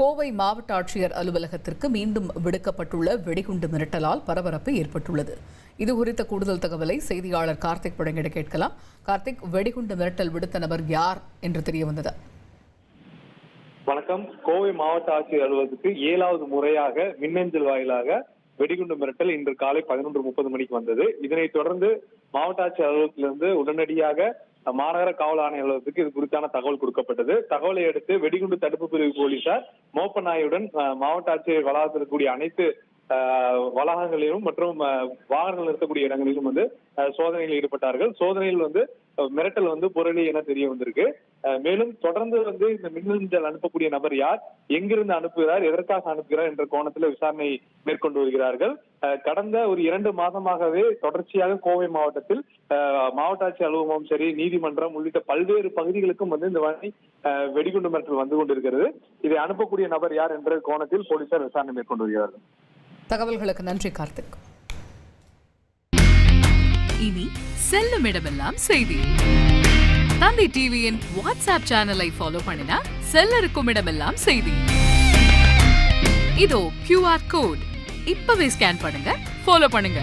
கோவை மாவட்ட ஆட்சியர் அலுவலகத்திற்கு மீண்டும் விடுக்கப்பட்டுள்ள வெடிகுண்டு மிரட்டலால் பரபரப்பு ஏற்பட்டுள்ளது. இதுகுறித்த கூடுதல் தகவலை செய்தியாளர் கார்த்திக் வழங்கிட கேட்கலாம். கார்த்திக், வெடிகுண்டு மிரட்டல் விடுத்த நபர் யார் என்று தெரிய வந்தது? வணக்கம். கோவை மாவட்ட ஆட்சியர் அலுவலகத்துக்கு 7வது முறையாக மின்னஞ்சல் வாயிலாக வெடிகுண்டு மிரட்டல் இன்று காலை 11:30 மணிக்கு வந்தது. இதனைத் தொடர்ந்து மாவட்ட ஆட்சியர் அலுவலகத்திலிருந்து உடனடியாக மாநகர காவல் ஆணையர் அலுவலகத்துக்கு இது குறித்தான தகவல் கொடுக்கப்பட்டது. தகவலை அடுத்து வெடிகுண்டு தடுப்பு பிரிவு போலீசார் மோப்பநாயுடன் மாவட்ட ஆட்சியர் வளாகத்தில் இருக்கக்கூடிய அனைத்து வளாகங்களிலும் மற்றும் வாகனங்கள் நிறுத்தக்கூடிய இடங்களிலும் சோதனையில் ஈடுபட்டார்கள். சோதனையில் மிரட்டல் புரளி என தெரிய வந்திருக்கு. மேலும் தொடர்ந்து இந்த மின்னஞ்சல் அனுப்பக்கூடிய நபர் யார், எங்கிருந்து அனுப்புகிறார், எதற்காக அனுப்புகிறார் என்ற கோணத்தில் விசாரணை மேற்கொண்டு வருகிறார்கள். கடந்த ஒரு 2 மாதமாகவே தொடர்ச்சியாக கோவை மாவட்டத்தில் மாவட்ட ஆட்சியர் அலுவலகம் சரி, நீதிமன்றம் உள்ளிட்ட பல்வேறு பகுதிகளுக்கும் இந்த வகை வெடிகுண்டு மிரட்டல் வந்து கொண்டிருக்கிறது. இதை அனுப்பக்கூடிய நபர் யார் என்ற கோணத்தில் போலீசார் விசாரணை மேற்கொண்டு வருகிறார்கள். தகவல்களுக்கு நன்றி கார்த்திக். இனி செல்லும் இடமெல்லாம் செய்தி. தந்தை டிவியின் வாட்ஸ்அப் சேனலை ஃபாலோ பண்ணினா செல்ல இருக்கும் இடமெல்லாம் செய்தி. இதோ QR கோட் இப்பவே ஸ்கேன் பண்ணுங்க, ஃபாலோ பண்ணுங்க.